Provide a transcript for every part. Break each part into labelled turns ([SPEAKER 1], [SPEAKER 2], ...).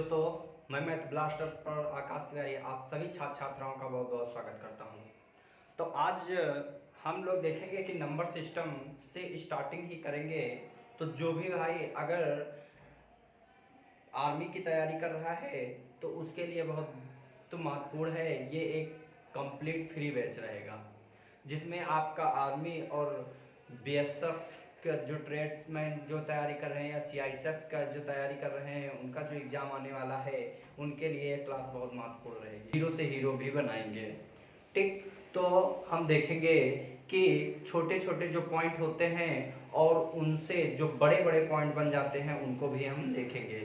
[SPEAKER 1] दोस्तों, मैं math blasters पर आकाश तिवारी आप सभी छात्र छात्राओं का बहुत बहुत स्वागत करता हूं। तो आज हम लोग देखेंगे कि नंबर सिस्टम से स्टार्टिंग ही करेंगे। तो जो भी भाई अगर आर्मी की तैयारी कर रहा है तो उसके लिए बहुत तो महत्वपूर्ण है। ये एक कंप्लीट फ्री बैच रहेगा जिसमें आपका आर्मी और बीएसएफ का जो ट्रेड्समैन जो तैयारी कर रहे हैं या सीआईएसएफ का जो तैयारी कर रहे हैं उनका जो एग्ज़ाम आने वाला है उनके लिए क्लास बहुत महत्वपूर्ण रहेगी। हीरो से हीरो भी बनाएंगे। ठीक, तो हम देखेंगे कि छोटे छोटे जो पॉइंट होते हैं और उनसे जो बड़े बड़े पॉइंट बन जाते हैं उनको भी हम देखेंगे।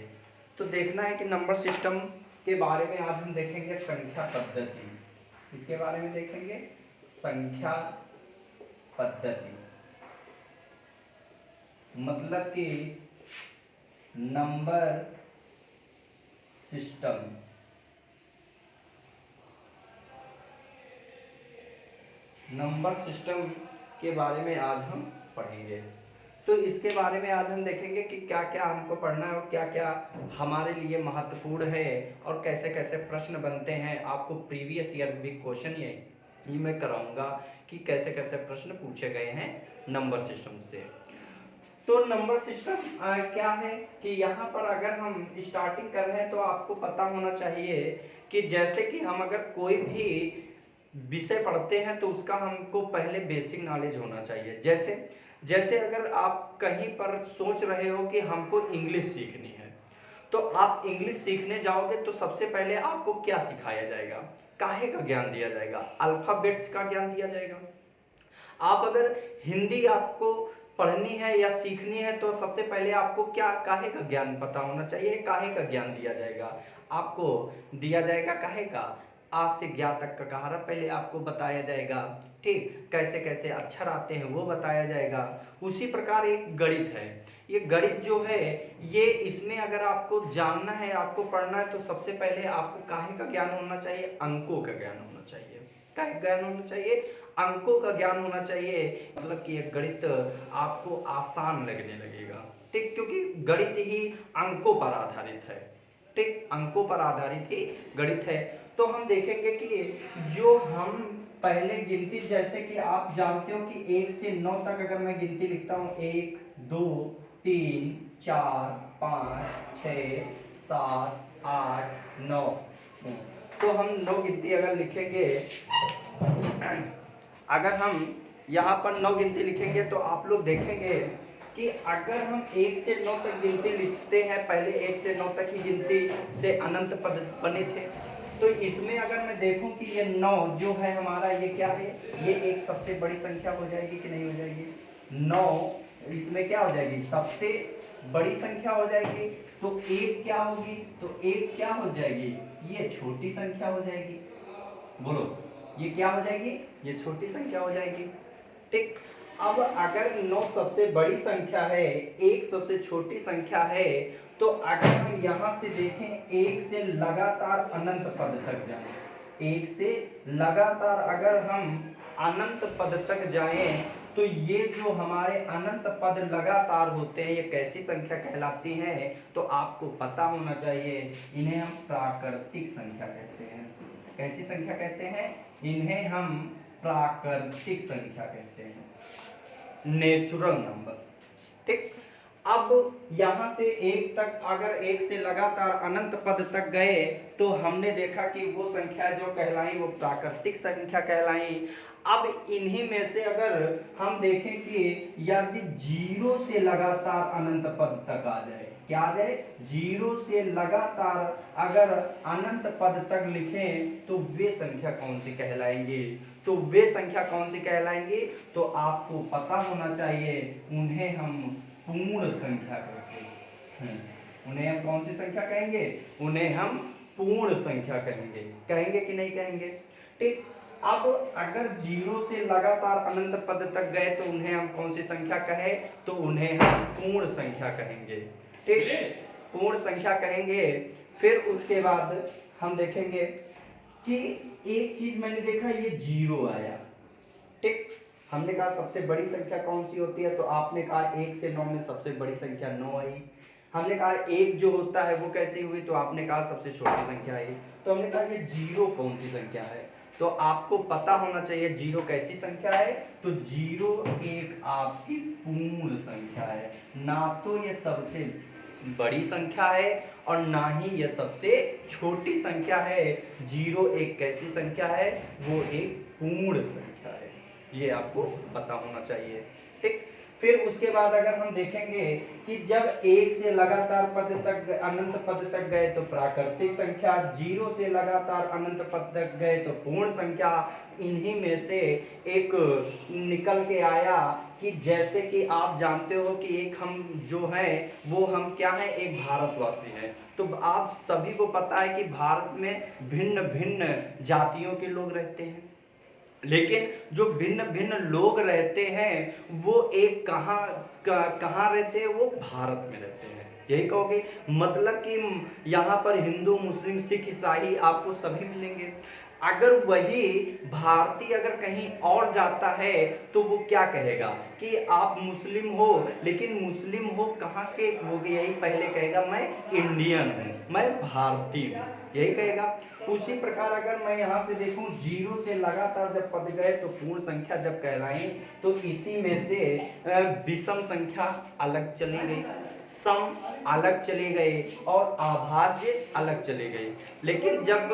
[SPEAKER 1] तो देखना है कि नंबर सिस्टम के बारे में आज हम देखेंगे संख्या पद्धति। इसके बारे में देखेंगे संख्या पद्धति, मतलब कि नंबर सिस्टम। नंबर सिस्टम के बारे में आज हम पढ़ेंगे। तो इसके बारे में आज हम देखेंगे कि क्या क्या हमको पढ़ना है और क्या क्या हमारे लिए महत्वपूर्ण है और कैसे कैसे प्रश्न बनते हैं। आपको प्रीवियस ईयर भी क्वेश्चन ये मैं कराऊंगा कि कैसे कैसे प्रश्न पूछे गए हैं नंबर सिस्टम से। तो नंबर सिस्टम क्या है कि यहाँ पर अगर हम स्टार्टिंग कर रहे हैं तो आपको पता होना चाहिए कि जैसे कि हम अगर कोई भी विषय पढ़ते हैं तो उसका हमको पहले बेसिक नॉलेज होना चाहिए। जैसे अगर आप कहीं पर सोच रहे हो कि हमको इंग्लिश सीखनी है तो आप इंग्लिश सीखने जाओगे तो सबसे पहले आपको क्या सिखाया जाएगा? काहे का ज्ञान दिया जाएगा, अल्फाबेट्स का ज्ञान दिया जाएगा। आप अगर हिंदी आपको पढ़नी है या सीखनी है तो सबसे पहले आपको क्या काहे का ज्ञान पता होना चाहिए। काहे का ज्ञान दिया जाएगा? आपको दिया जाएगा काहे का, आ से ज्ञा तक का कहारा पहले आपको बताया जाएगा। ठीक, कैसे कैसे अक्षर आते हैं वो बताया जाएगा। उसी प्रकार एक गणित है। ये गणित जो है ये इसमें अगर आपको जानना है, आपको पढ़ना है तो सबसे पहले आपको काहे का ज्ञान होना चाहिए, अंकों का ज्ञान होना चाहिए। काहे ज्ञान होना चाहिए, अंकों का ज्ञान होना चाहिए। मतलब कि ये गणित आपको आसान लगने लगेगा। ठीक, क्योंकि गणित ही अंकों पर आधारित है। ठीक, अंकों पर आधारित ही गणित है। तो हम देखेंगे कि जो हम पहले गिनती, जैसे कि आप जानते हो कि 1 से 9 तक अगर मैं गिनती लिखता हूँ 1 2 3 4 5 6 7 8 9, तो हम 9 गिनती अगर लिखेंगे, अगर हम यहाँ पर 9 गिनती लिखेंगे तो आप लोग देखेंगे कि अगर हम 1 से 9 तक गिनती लिखते हैं, पहले 1 से 9 तक ही गिनती से अनंत पद बने थे, तो इसमें अगर मैं देखूं कि ये 9 जो है हमारा ये क्या है, ये एक सबसे बड़ी संख्या हो जाएगी कि नहीं हो जाएगी? 9 इसमें क्या हो जाएगी, सबसे बड़ी संख्या हो जाएगी। तो 1 क्या होगी, तो 1 क्या हो जाएगी, ये छोटी संख्या हो जाएगी। बोलो, ये क्या हो जाएगी, ये छोटी संख्या हो जाएगी। ठीक, अब अगर 9 सबसे बड़ी संख्या है, 1 सबसे छोटी संख्या है, तो अगर हम यहाँ से देखें 1 से लगातार अनंत पद तक जाएं, 1 से लगातार अगर हम अनंत पद तक जाएं तो ये जो हमारे अनंत पद लगातार होते हैं ये कैसी संख्या कहलाती हैं? तो आपको पता होना चाहिए, इन्हें हम प्राकृतिक संख्या कहते हैं। कैसी संख्या कहते हैं? इन्हें हम प्राकृतिक संख्या कहते हैं, नेचुरल नंबर। ठीक, अब यहां से 1 तक, अगर 1 से लगातार अनंत पद तक गए तो हमने देखा कि वो संख्या जो कहलाई वो प्राकृतिक संख्या कहलाई। अब इन्हीं में से अगर हम देखें कि यदि 0 से लगातार अनंत पद तक आ जाए, क्या आ जाए, 0 से लगातार अगर अनंत पद तक लिखें तो वे संख्या कौन सी कहलाएंगी? तो वे संख्या कौन सी कहलाएंगी? तो आपको पता होना चाहिए, उन्हें हम पूर्ण संख्या कहते हैं। उन्हें हम कौन सी संख्या कहेंगे? उन्हें हम पूर्ण संख्या कहेंगे। कहेंगे कि नहीं कहेंगे? ठीक, अब अगर 0 से लगातार अनंत पद तक गए तो उन्हें हम कौन सी संख्या कहें? तो उन्हें हम पूर्ण संख्या कहेंगे। ठीक, पूर्ण संख्या कहेंगे। फिर उसके बाद हम देखेंगे कि एक चीज मैंने देखा, ये 0 आया। ठीक, हमने कहा सबसे बड़ी संख्या कौन सी होती है, तो आपने कहा 1 से 9 में सबसे बड़ी संख्या 9 आई। हमने कहा एक जो होता है वो कैसी हुई, तो आपने कहा सबसे छोटी संख्या है। तो हमने कहा ये जीरो कौन सी संख्या है, तो आपको पता होना चाहिए जीरो कैसी संख्या है। तो जीरो एक आपकी पूर्ण संख्या है, ना तो ये सबसे बड़ी संख्या है और ना ही ये सबसे छोटी संख्या है। जीरो एक कैसी संख्या है, वो एक पूर्ण संख्या है, ये आपको पता होना चाहिए। ठीक, फिर उसके बाद अगर हम देखेंगे कि जब एक से लगातार पद तक अनंत पद तक गए तो प्राकृतिक संख्या, जीरो से लगातार अनंत पद तक गए तो पूर्ण संख्या। इन्हीं में से एक निकल के आया कि जैसे कि आप जानते हो कि एक हम जो है वो हम क्या है, एक भारतवासी हैं। तो आप सभी को पता है कि भारत में भिन्न भिन्न जातियों के लोग रहते हैं, लेकिन जो भिन्न भिन्न लोग रहते हैं वो एक कहाँ रहते हैं, वो भारत में रहते हैं। यही कहोगे, मतलब कि यहाँ पर हिंदू मुस्लिम सिख ईसाई आपको सभी मिलेंगे। अगर वही भारतीय अगर कहीं और जाता है तो वो क्या कहेगा कि आप मुस्लिम हो, लेकिन मुस्लिम हो कहाँ के हो, यही पहले कहेगा मैं इंडियन हूँ, मैं भारतीय हूँ, यही कहेगा। उसी प्रकार अगर मैं यहाँ से देखूं, जीरो से लगातार जब पद गए तो पूर्ण संख्या जब कहलाएं, तो इसी में से विषम संख्या अलग चली गई, सम अलग चले गए और अभाज्य अलग चले गए। लेकिन जब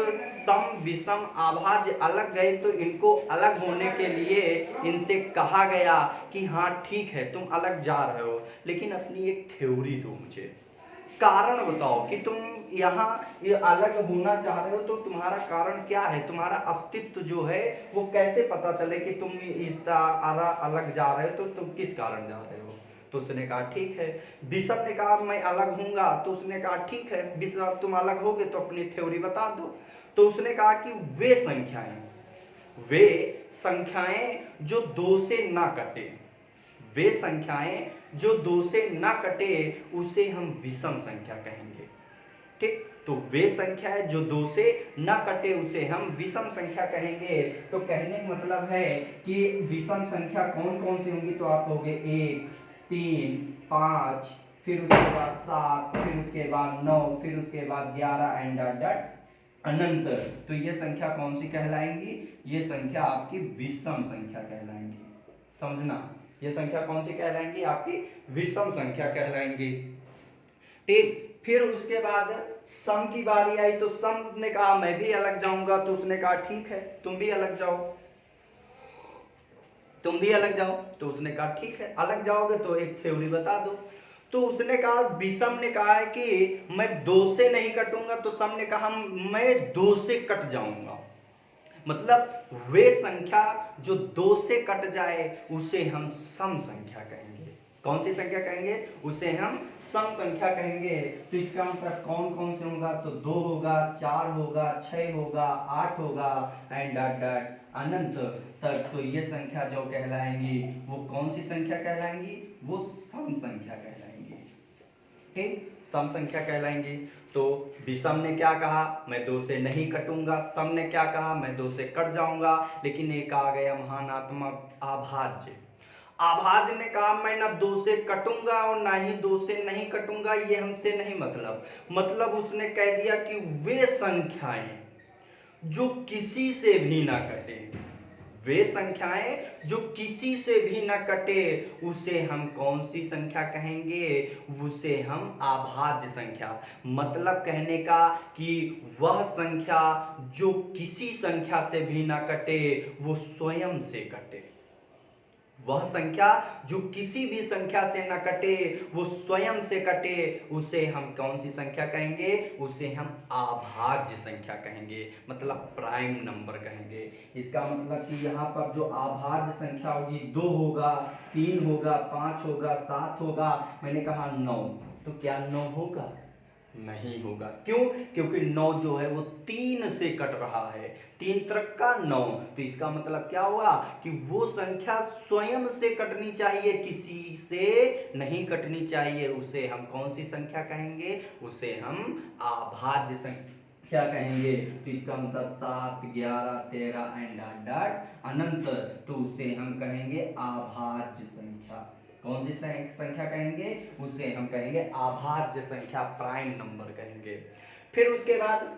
[SPEAKER 1] सम विषम अभाज्य अलग गए तो इनको अलग होने के लिए इनसे कहा गया कि हाँ ठीक है तुम अलग जा रहे हो, लेकिन अपनी एक थ्योरी दो मुझे, कारण बताओ कि तुम यहाँ ये अलग होना चाह रहे हो, तो तुम्हारा कारण क्या है, तुम्हारा अस्तित्व जो है वो कैसे पता चले कि तुम इस अलग जा रहे हो, तो तुम किस कारण जा रहे हो। तो उसने कहा ठीक है। बिशप ने कहा मैं अलग हूंगा, तो उसने कहा ठीक है बिशप तुम अलग होगे तो अपनी थ्योरी बता दो। तो उसने कहा कि वे संख्याएं जो दो से ना कटे, वे संख्याएं जो दो से ना कटे उसे हम विषम संख्या कहेंगे। ठीक, तो वे संख्याएं जो दो से ना कटे उसे हम विषम संख्या कहेंगे। तो कहने का मतलब है कि विषम संख्या कौन कौन सी होंगी, तो आप कहोगे 1 3 5, फिर उसके बाद 7, फिर उसके बाद 9, फिर उसके बाद 11 एंड अनंत। तो ये संख्या कौन सी कहलाएंगी, ये संख्या आपकी विषम संख्या कहलाएंगी। समझना, ये संख्या कौन सी कहलाएंगी, आपकी विषम संख्या कहलाएंगी। ठीक, फिर उसके बाद सम की बारी आई, तो सम ने कहा मैं भी अलग जाऊंगा, तो उसने कहा ठीक है तुम भी अलग जाओ, तुम भी अलग जाओ। तो उसने कहा ठीक है अलग जाओगे तो एक थ्योरी बता दो। तो उसने कहा, विषम ने कहा है कि मैं दो से नहीं कटूंगा, तो सम ने कहा मैं दो से कट जाऊंगा। मतलब वे संख्या जो दो से कट जाए उसे हम सम संख्या कहेंगे। कौन सी संख्या कहेंगे, उसे हम सम संख्या कहेंगे। तो इसका मतलब कौन कौन से होगा, तो 2 होगा, 4 होगा, 6 होगा, 8 होगा एंड अनंत तक। तो ये संख्या जो कहलाएंगी वो कौन सी संख्या कहलाएंगी, वो सम संख्या कहलाएंगी। ठीक, सम संख्या कहलाएंगी। तो विषम ने क्या कहा, मैं दो से नहीं कटूंगा। सम ने क्या कहा, मैं दो से कट जाऊंगा। लेकिन एक आ गया महानात्मक अभाज्य। अभाज्य ने कहा मैं ना दो से कटूंगा और ना ही दो से नहीं कटूंगा, ये हमसे नहीं मतलब उसने कह दिया कि वे संख्याएं जो किसी से भी ना कटे, वे संख्याएं जो किसी से भी न कटे उसे हम कौन सी संख्या कहेंगे, उसे हम अभाज्य संख्या। मतलब कहने का कि वह संख्या जो किसी संख्या से भी न कटे वो स्वयं से कटे, वह संख्या जो किसी भी संख्या से न कटे वो स्वयं से कटे, उसे हम कौन सी संख्या कहेंगे, उसे हम अभाज्य संख्या कहेंगे, मतलब प्राइम नंबर कहेंगे। इसका मतलब कि यहाँ पर जो अभाज्य संख्या होगी 2 होगा, 3 होगा, 5 होगा, 7 होगा, मैंने कहा 9, तो क्या 9 होगा, नहीं होगा। क्यों, क्योंकि 9 जो है वो 3 से कट रहा है, 3 तरक का 9। तो इसका मतलब क्या हुआ कि वो संख्या स्वयं से कटनी चाहिए, किसी से नहीं कटनी चाहिए। उसे हम कौन सी संख्या कहेंगे, उसे हम अभाज्य संख्या कहेंगे। तो इसका मतलब 7 11 13 एंड अनंत, तो उसे हम कहेंगे अभाज्य संख्या। कौन सी संख्या कहेंगे? उसे हम कहेंगे अभाज्य संख्या, प्राइम नंबर कहेंगे। फिर उसके बाद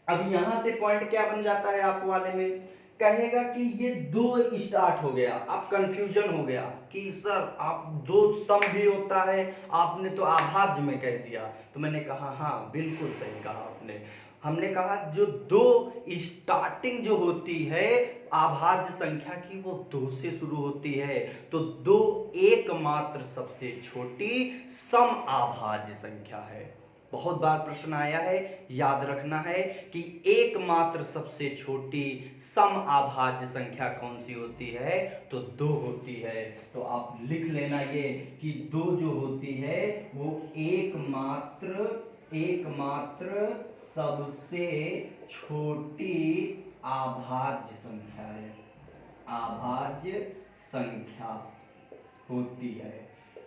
[SPEAKER 1] अब यहां से पॉइंट क्या बन जाता है आप वाले में, कहेगा कि ये दो स्टार्ट हो गया। अब कंफ्यूजन हो गया कि सर आप दो सम भी होता है, आपने तो अभाज्य में कह दिया। तो मैंने कहा हाँ बिल्कुल सही कहा आपने। हमने कहा जो दो स्टार्टिंग जो होती है अभाज्य संख्या की वो दो से शुरू होती है, तो दो एकमात्र सबसे छोटी सम अभाज्य संख्या है। बहुत बार प्रश्न आया है, याद रखना है कि एकमात्र सबसे छोटी सम अभाज्य संख्या कौन सी होती है? तो दो होती है। तो आप लिख लेना ये कि दो जो होती है वो एकमात्र सबसे छोटी अभाज्य संख्या है, अभाज्य संख्या होती है।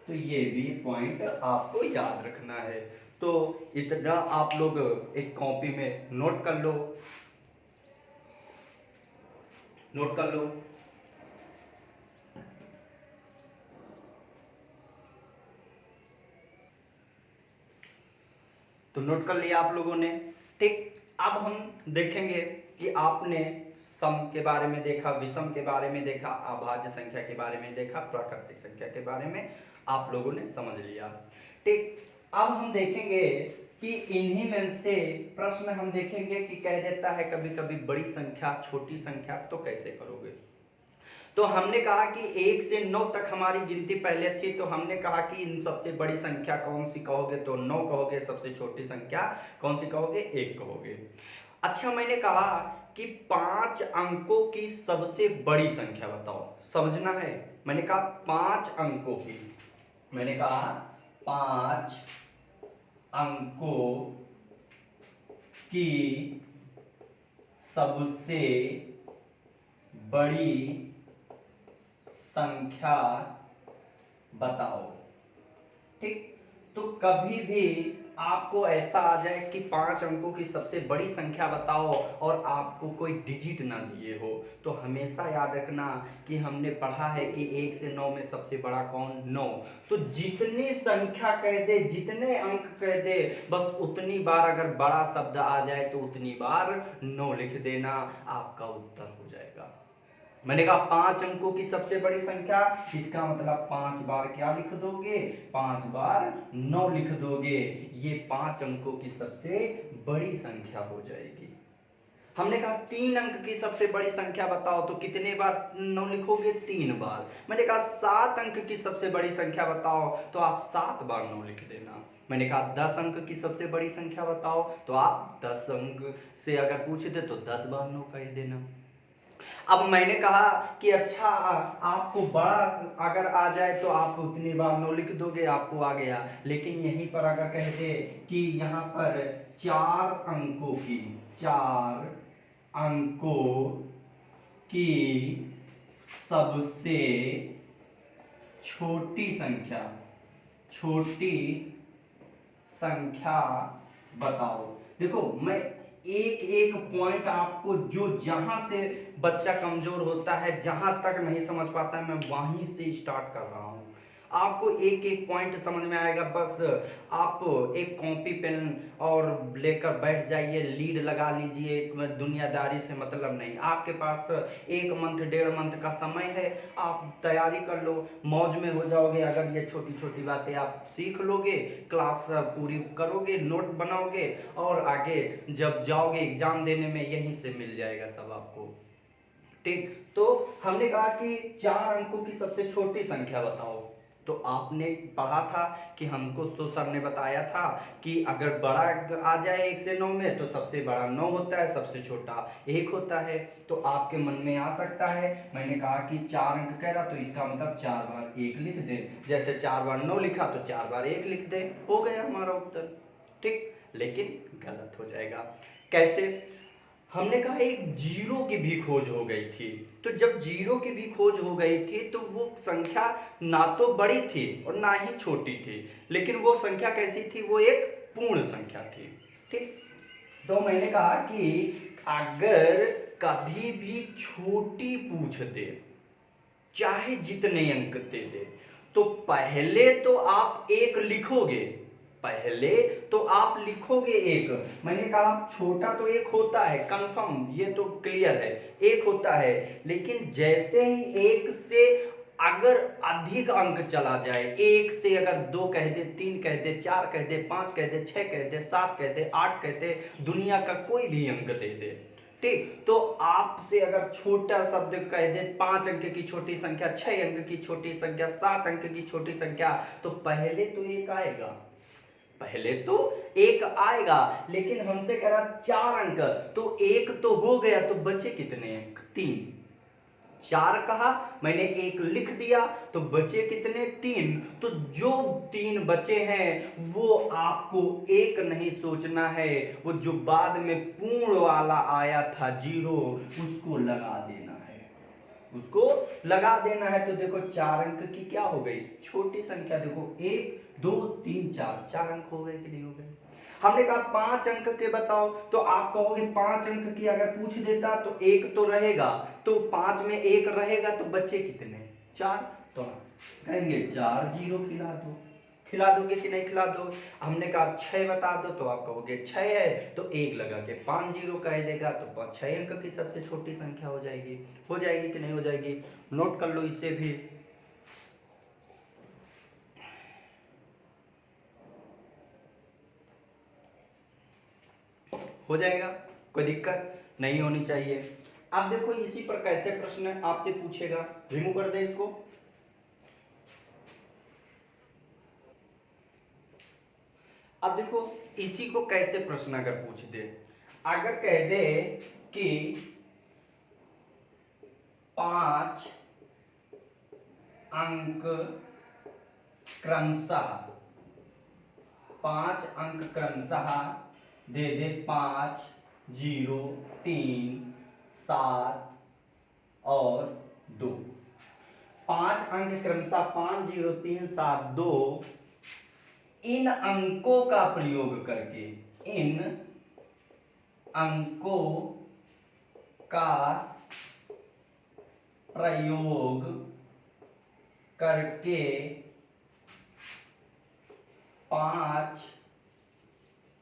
[SPEAKER 1] तो ये भी पॉइंट आपको याद रखना है। तो इतना आप लोग एक कॉपी में नोट कर लो, नोट कर लो। तो नोट कर लिया आप लोगों ने, ठीक। अब हम देखेंगे कि आपने सम के बारे में देखा, विषम के बारे में देखा, अभाज्य संख्या के बारे में देखा, प्राकृतिक संख्या के बारे में आप लोगों ने समझ लिया, ठीक। अब हम देखेंगे कि इन्हीं में से प्रश्न हम देखेंगे कि कह देता है कभी कभी बड़ी संख्या छोटी संख्या, तो कैसे करोगे। तो हमने कहा कि 1 से 9 तक हमारी गिनती पहले थी, तो हमने कहा कि इन सबसे बड़ी संख्या कौन सी कहोगे? तो 9 कहोगे। सबसे छोटी संख्या कौन सी कहोगे? 1 कहोगे। अच्छा, मैंने कहा कि 5 अंकों की सबसे बड़ी संख्या बताओ, समझना है। मैंने कहा 5 अंकों की, मैंने कहा 5 अंकों की सबसे बड़ी संख्या बताओ, ठीक। तो कभी भी आपको ऐसा आ जाए कि 5 अंकों की सबसे बड़ी संख्या बताओ और आपको कोई डिजिट ना दिए हो, तो हमेशा याद रखना कि हमने पढ़ा है कि 1 से 9 में सबसे बड़ा कौन? 9। तो जितनी संख्या कह दे, जितने अंक कह दे, बस उतनी बार अगर बड़ा शब्द आ जाए तो उतनी बार 9 लिख देना, आपका उत्तर हो जाएगा। मैंने कहा 5 अंकों की सबसे बड़ी संख्या, इसका मतलब 5 बार क्या लिख दोगे? 5 बार 9 लिख दोगे, ये 5 अंकों की सबसे बड़ी संख्या हो जाएगी। हमने कहा 3 अंक की सबसे बड़ी संख्या बताओ, तो कितने बार 9 लिखोगे? 3 बार। मैंने कहा 7 अंक की सबसे बड़ी संख्या बताओ, तो आप 7 बार 9 लिख देना। मैंने कहा 10 अंक की सबसे बड़ी संख्या बताओ, तो आप 10 अंक से अगर पूछते तो 10 बार 9 कह देना। अब मैंने कहा कि अच्छा आपको बड़ा अगर आ जाए तो आप उतनी बार 9 लिख दोगे, आपको आ गया। लेकिन यहीं पर अगर कहते कि यहाँ पर 4 अंकों की सबसे छोटी संख्या बताओ। देखो, मैं एक एक पॉइंट आपको, जो जहां से बच्चा कमजोर होता है, जहां तक नहीं समझ पाता है, मैं वहीं से स्टार्ट कर रहा हूं। आपको एक एक पॉइंट समझ में आएगा, बस आप एक कॉपी पेन और लेकर बैठ जाइए, लीड लगा लीजिए, दुनियादारी से मतलब नहीं। आपके पास 1 मंथ 1.5 मंथ का समय है, आप तैयारी कर लो, मौज में हो जाओगे। अगर ये छोटी छोटी बातें आप सीख लोगे, क्लास पूरी करोगे, नोट बनाओगे, और आगे जब जाओगे एग्जाम देने में यहीं से मिल जाएगा सब आपको, ठीक। तो हमने कहा कि 4 अंकों की सबसे छोटी संख्या बताओ। तो आपने पढ़ा था कि हमको तो सर ने बताया था कि अगर बड़ा आ जाए 1 से 9 में, तो सबसे बड़ा 9 होता है, सबसे छोटा 1 होता है। तो आपके मन में आ सकता है, मैंने कहा कि 4 अंक कह रहा, तो इसका मतलब 4 बार 1 लिख दे। जैसे 4 बार 9 लिखा तो 4 बार 1 लिख दे, हो गया हमारा उत्तर, ठीक। लेकिन गलत हो जाएगा। कैसे? हमने कहा एक जीरो की भी खोज हो गई थी। तो जब जीरो की भी खोज हो गई थी, तो वो संख्या ना तो बड़ी थी और ना ही छोटी थी, लेकिन वो संख्या कैसी थी? वो एक पूर्ण संख्या थी, ठीक। तो मैंने कहा कि अगर कभी भी छोटी पूछ दे, चाहे जितने अंक दे दे, तो पहले तो आप एक लिखोगे, पहले तो आप लिखोगे एक, मैंने कहा छोटा तो एक होता है कंफर्म, ये तो क्लियर है, एक होता है, लेकिन जैसे ही एक से अगर अधिक अंक चला जाए, एक से अगर 2 कह दे, 3 कह दे, 4 कह दे, 5 कह दे, 6 कह दे, 7 कह दे, 8 कह दे, दुनिया का कोई भी अंक दे दे, ठीक, तो आपसे अगर छोटा शब्द कह दे, 5 अंक की छोटी संख्या, 6 अंक की छोटी संख्या, 7 अंक की छोटी संख्या, तो पहले तो एक आएगा, पहले तो एक आएगा, लेकिन हमसे कह रहा 4 अंक, तो एक तो हो गया, तो बचे कितने अंक? 3। 4 कहा, मैंने एक लिख दिया, तो बचे कितने? 3। तो जो 3 बचे हैं वो आपको एक नहीं सोचना है, वो जो बाद में पूर्ण वाला आया था 0, उसको लगा देना है, उसको लगा देना है। तो देखो 4 अंक की क्या हो गई? छोटी संख्या। देखो 1 2 3 4, 4 अंक हो गए कि नहीं हो गए? हमने कहा 5 अंक के बताओ, तो आप कहोगे 5 अंक की अगर पूछ देता तो एक तो रहेगा, तो 5 में एक रहेगा, तो बचे कितने? 4। तो कहेंगे 4 0 खिला दो, खिला दोगे कि नहीं खिला दो? हमने कहा 6 बता दो, तो आप कहोगे 6 है, तो 1 लगा के 5 0 कह देगा, तो 6 अंक की सबसे छोटी संख्या हो जाएगी। हो जाएगी कि नहीं हो जाएगी? नोट कर लो इसे भी। हो जाएगा, कोई दिक्कत नहीं होनी चाहिए। अब देखो इसी पर कैसे प्रश्न आपसे पूछेगा, रिमूव कर दे इसको। अब देखो इसी को कैसे प्रश्न अगर पूछ दे, अगर कह दे कि 5 अंक क्रमशः, 5 अंक क्रमशः दे दे 5 0 3 7 और 2, 5 अंक क्रमशः 5 0 3 7 2, इन अंकों का प्रयोग करके, इन अंकों का प्रयोग करके 5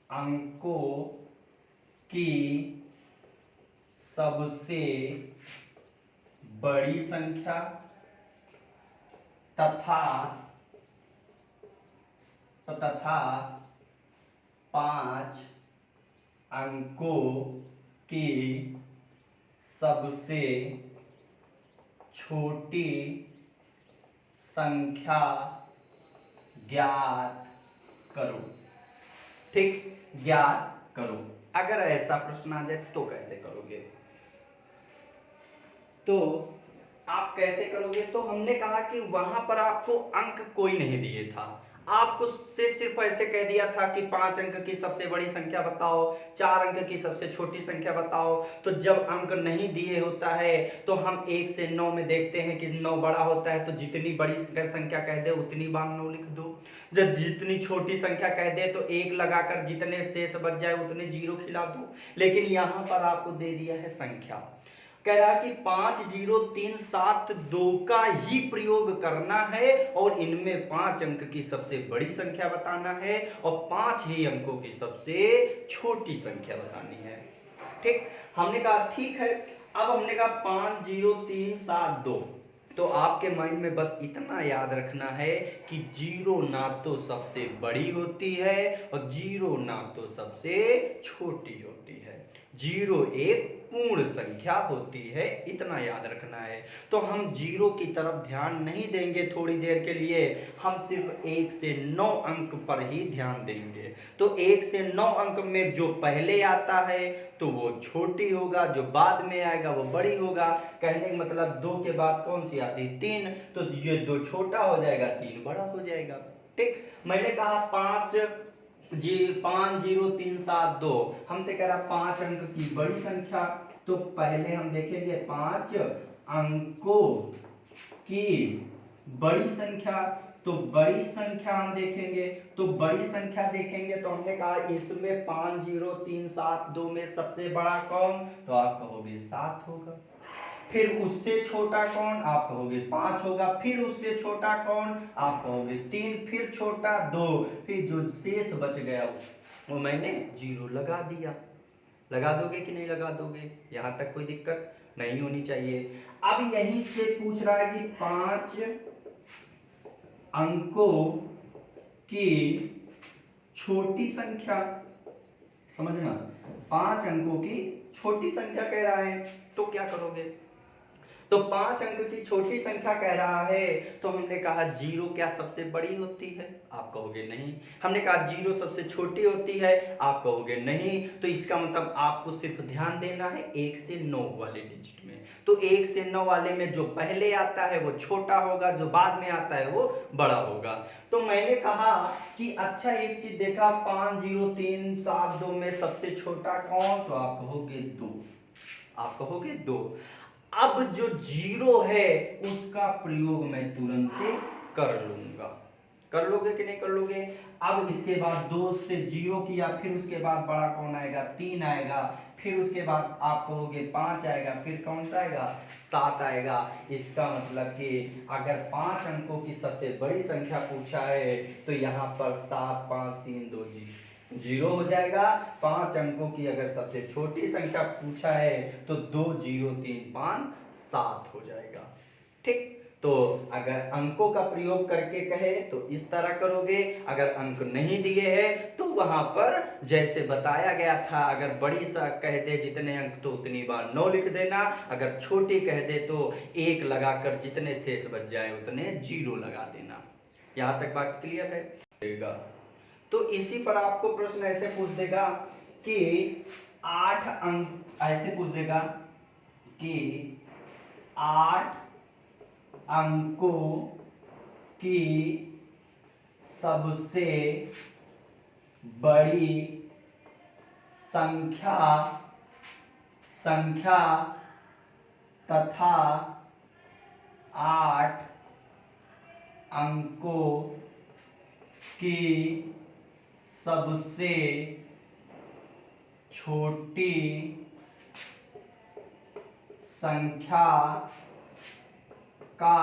[SPEAKER 1] अंकों की सबसे बड़ी संख्या तथा 5 अंकों की सबसे छोटी संख्या ज्ञात करो। ठीक, ज्ञात करो। अगर ऐसा प्रश्न आ जाए तो कैसे करोगे? तो आप कैसे करोगे? तो हमने कहा कि वहां पर आपको अंक कोई नहीं दिए था, आपको से सिर्फ ऐसे कह दिया था कि 5 अंक की सबसे बड़ी संख्या बताओ, 4 अंक की सबसे छोटी संख्या बताओ। तो जब अंक नहीं दिए होता है तो हम 1 से 9 में देखते हैं कि 9 बड़ा होता है, तो जितनी बड़ी संख्या कह दे उतनी बार 9 लिख दो। जब जितनी छोटी संख्या कह दे तो 1 लगाकर जितने शेष बच जाए उतने 0 खिला दो। लेकिन यहां पर आपको दे दिया है संख्या, कह रहा कि 5 0 3 7 2 का ही प्रयोग करना है और इनमें 5 अंक की सबसे बड़ी संख्या बताना है और 5 ही अंकों की सबसे छोटी संख्या बतानी है। ठीक, हमने कहा ठीक है। अब हमने कहा 5 0 3 7 2, तो आपके माइंड में बस इतना याद रखना है कि 0 ना तो सबसे बड़ी होती है और 0 ना तो सबसे छोटी होती है, 0 एक पूर्ण संख्या होती है, इतना याद रखना है। तो हम 0 की तरफ ध्यान नहीं देंगे थोड़ी देर के लिए, हम सिर्फ 1 से 9 अंक पर ही ध्यान देंगे। तो 1 से 9 अंक में जो पहले आता है तो वो छोटी होगा, जो बाद में आएगा वो बड़ी होगा। कहने का मतलब 2 के बाद कौन सी आती है? 3, तो ये 2 छोटा हो जाएगा, 3 बड़ा हो जाएगा। ठीक, मैंने कहा 5 0 3 7 2, हमसे कह रहा 5 अंक की बड़ी संख्या, तो पहले हम देखेंगे 5 अंकों की बड़ी संख्या। तो बड़ी संख्या हम देखेंगे, तो बड़ी संख्या देखेंगे तो हमने कहा इसमें 5 0 3 7 2 में सबसे बड़ा कौन? तो आप कहोगे 7 होगा। फिर उससे छोटा कौन, आप कहोगे 5 होगा, फिर उससे छोटा कौन, आप कहोगे 3, फिर छोटा 2, फिर जो शेष बच गया वो मैंने 0 लगा दिया। लगा दोगे कि नहीं लगा दोगे? यहां तक कोई दिक्कत नहीं होनी चाहिए। अब यहीं से पूछ रहा है कि 5 अंकों की छोटी संख्या, समझना, 5 अंकों की छोटी संख्या कह रहा है, तो क्या करोगे? तो 5 अंक की छोटी संख्या कह रहा है, तो हमने कहा 0 क्या सबसे बड़ी होती है, आप कहोगे नहीं। हमने कहा 0 सबसे छोटी होती है, आप कहोगे नहीं। तो इसका मतलब आपको सिर्फ ध्यान देना है 1 से 9 वाले डिजिट में। तो 1 से 9 वाले में जो पहले आता है वो छोटा होगा, जो बाद में आता है वो बड़ा होगा। तो मैंने कहा कि अच्छा एक चीज देखा, 5 0 3 7 2 में सबसे छोटा कौन, तो आप कहोगे 2, आप कहोगे 2। अब जो 0 है उसका प्रयोग मैं तुरंत से कर लूंगा। कर लोगे कि नहीं कर लोगे? अब इसके बाद 2 से 0 किया, फिर उसके बाद बड़ा कौन आएगा, 3 आएगा, फिर उसके बाद आप कहोगे 5 आएगा, फिर कौन सा आएगा, 7 आएगा। इसका मतलब कि अगर 5 अंकों की सबसे बड़ी संख्या पूछा है तो यहाँ पर 7 5 3 2 0 हो जाएगा। 5 अंकों की अगर सबसे छोटी संख्या पूछा है तो 2 0 3 5 7 हो जाएगा। ठीक, तो अगर अंकों का प्रयोग करके कहे तो इस तरह करोगे, अगर अंक नहीं दिए हैं तो वहां पर जैसे बताया गया था, अगर बड़ी सा कह दे जितने अंक तो उतनी बार 9 लिख देना, अगर छोटी कह दे तो 1 लगाकर जितने शेष बच जाए उतने 0 लगा देना। यहां तक बात क्लियर है? तो इसी पर आपको प्रश्न ऐसे पूछ देगा कि 8 अंक, ऐसे पूछ देगा कि 8 अंकों की सबसे बड़ी संख्या तथा 8 अंकों की सबसे छोटी संख्या का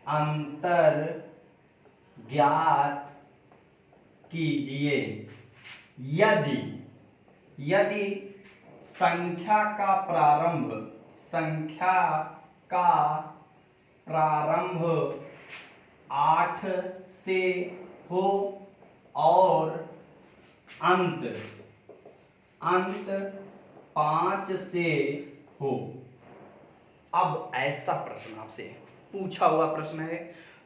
[SPEAKER 1] अंतर ज्ञात कीजिए। यदि संख्या का प्रारंभ 8 से हो और अंत 5 से हो। अब ऐसा प्रश्न आपसे पूछा हुआ प्रश्न है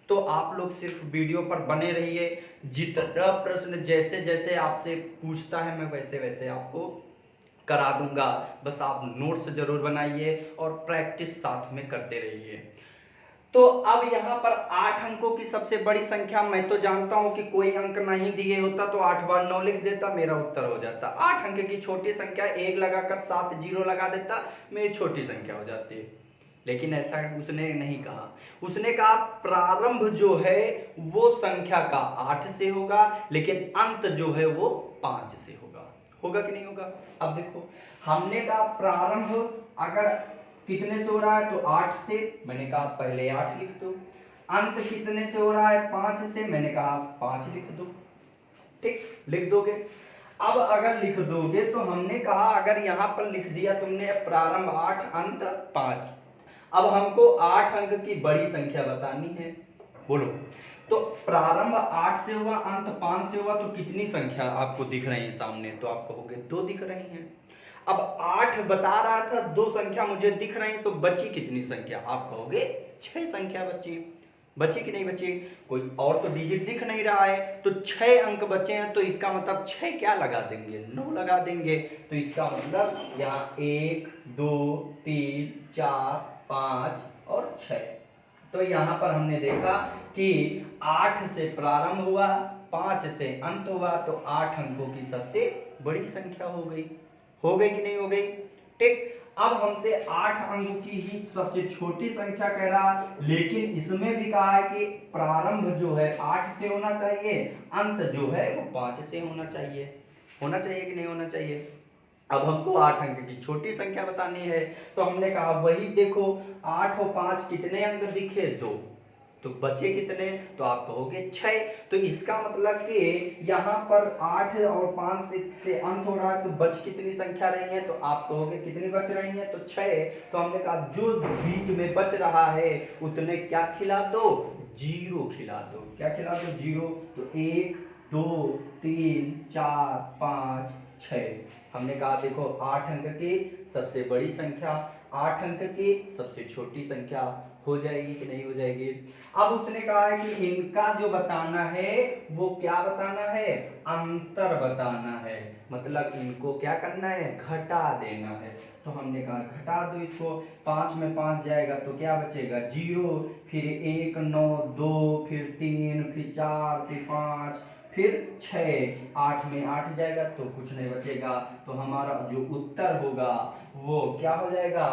[SPEAKER 1] तो आप लोग सिर्फ वीडियो पर बने रहिए। जितना प्रश्न जैसे जैसे आपसे पूछता है मैं वैसे वैसे आपको करा दूंगा, बस आप नोट्स जरूर बनाइए और प्रैक्टिस साथ में करते रहिए। तो अब यहाँ पर 8 अंकों की सबसे बड़ी संख्या, मैं तो जानता हूं कि कोई अंक नहीं दिए होता तो 8 बार 9 लिख देता, मेरा उत्तर हो जाता। 8 अंक की छोटी संख्या 1 लगाकर 7 0 लगा देता, मेरी छोटी संख्या हो जाती। लेकिन ऐसा उसने नहीं कहा। उसने कहा प्रारंभ जो है वो संख्या का 8 से होगा, लेकिन अंत जो है वो 5 से होगा। होगा कि नहीं होगा? अब देखो, हमने कहा प्रारंभ अगर कितने से हो रहा है तो 8 से, मैंने कहा पहले 8 लिख दो। अंत कितने से हो रहा है, 5 से, मैंने कहा 5 लिख दो। ठीक, लिख दोगे। अब अगर लिख दोगे तो हमने कहा अगर यहां पर लिख दिया तुमने प्रारंभ 8 अंत 5, अब हमको 8 अंक की बड़ी संख्या बतानी है। बोलो, तो प्रारंभ 8 से हुआ, अंत 5 से हुआ, तो कितनी संख्या आपको दिख रही है सामने? तो आप कहोगे 2 दिख रही हैं। अब 8 बता रहा था, 2 संख्या मुझे दिख रही, तो बची कितनी संख्या? आप कहोगे 6 संख्या बची। बची कि नहीं बची? कोई और तो डिजिट दिख नहीं रहा है, तो 6 अंक बचे हैं, तो इसका मतलब 6 क्या लगा देंगे? 9 लगा देंगे। तो इसका मतलब यहाँ 1 2 3 4 5 और 6। तो यहाँ पर हमने देखा कि 8 से प्रारंभ हुआ, 5 से अंत हुआ, तो 8 अंकों की सबसे बड़ी संख्या हो गई। हो गई कि नहीं हो गई? ठीक, अब हमसे 8 अंकों की ही सबसे छोटी संख्या कह रहा, लेकिन इसमें भी कहा है कि प्रारंभ जो है 8 से होना चाहिए, अंत जो है वो 5 से होना चाहिए। होना चाहिए कि नहीं होना चाहिए? अब हमको 8 अंक की छोटी संख्या बतानी है, तो हमने कहा वही देखो 8 और 5 कितने अंक दिखे, 2, तो बचे कितने, तो आप कहोगे 6। तो इसका मतलब कि यहाँ पर 8 और 5 से अंत हो रहा है, तो बच कितनी संख्या रही है, तो आप कहोगे कितनी बच रही है, तो 6। तो हमने कहा जो बीच में बच रहा है उतने क्या खिला दो, 0 खिला दो। क्या खिला दो, 0। तो 1 2 3 4 5 6। हमने कहा देखो 8 अंक की सबसे बड़ी संख्या 8 अंक की सबसे छोटी संख्या हो जाएगी कि नहीं हो जाएगी। अब उसने कहा है कि इनका जो बताना है वो क्या बताना है, अंतर बताना है, मतलब इनको क्या करना है, घटा देना है। तो हमने कहा घटा दो इसको, 5 में 5 जाएगा तो क्या बचेगा, 0, फिर 1 9 2, फिर 3, फिर 4, फिर 5, फिर 6, 8 में 8 जाएगा तो कुछ नहीं बचेगा। तो हमारा जो उत्तर होगा वो क्या हो जाएगा,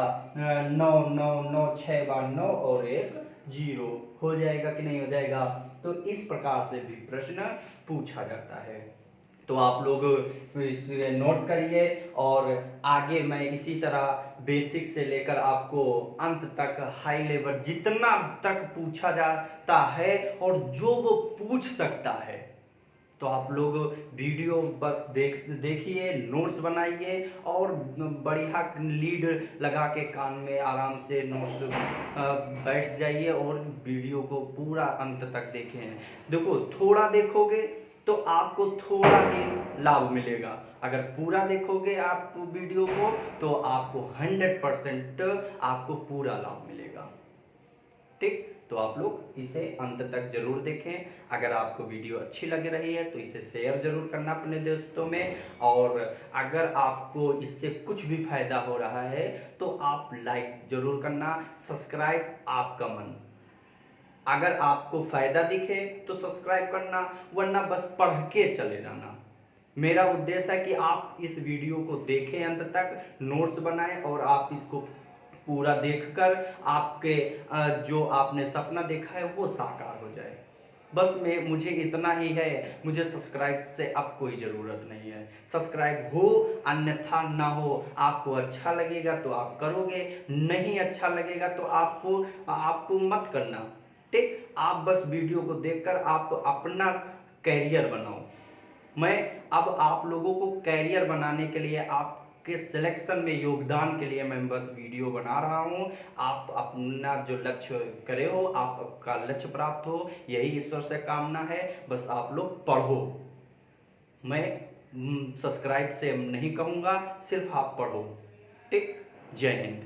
[SPEAKER 1] 9 9 9, 6 बार 9 और 1 0 हो जाएगा कि नहीं हो जाएगा। तो इस प्रकार से भी प्रश्न पूछा जाता है। तो आप लोग इसे नोट करिए, और आगे मैं इसी तरह बेसिक से लेकर आपको अंत तक हाई लेवल जितना तक पूछा जाता है और जो वो पूछ सकता है, तो आप लोग वीडियो बस देखिए, नोट्स बनाइए और बढ़िया लीड लगा के कान में आराम से नोट्स बैठ जाइए और वीडियो को पूरा अंत तक देखें। देखो थोड़ा देखोगे तो आपको थोड़ा ही लाभ मिलेगा, अगर पूरा देखोगे आप वीडियो को तो आपको 100% आपको पूरा लाभ मिलेगा। ठीक, तो आप लोग इसे अंत तक जरूर देखें। अगर आपको वीडियो अच्छी लग रही है तो इसे शेयर जरूर करना अपने दोस्तों में, और अगर आपको इससे कुछ भी फायदा हो रहा है तो आप लाइक जरूर करना, सब्सक्राइब आपका मन। अगर आपको फायदा दिखे तो सब्सक्राइब करना, वरना बस पढ़ के चले जाना। मेरा उद्देश्य है कि आप इस वीडियो को देखें अंत तक, नोट्स बनाएं और आप इसको पूरा देखकर आपके जो आपने सपना देखा है वो साकार हो जाए। बस मुझे इतना ही है, मुझे सब्सक्राइब से अब कोई ज़रूरत नहीं है। सब्सक्राइब हो अन्यथा ना हो, आपको अच्छा लगेगा तो आप करोगे, नहीं अच्छा लगेगा तो आपको मत करना। ठीक, आप बस वीडियो को देखकर आप अपना कैरियर बनाओ। मैं अब आप लोगों को कैरियर बनाने के लिए, आपके सिलेक्शन में योगदान के लिए मैं बस वीडियो बना रहा हूँ। आप अपना जो लक्ष्य करे हो, आपका लक्ष्य प्राप्त हो, यही ईश्वर से कामना है। बस आप लोग पढ़ो, मैं सब्सक्राइब से नहीं कहूँगा, सिर्फ आप पढ़ो। ठीक, जय हिंद।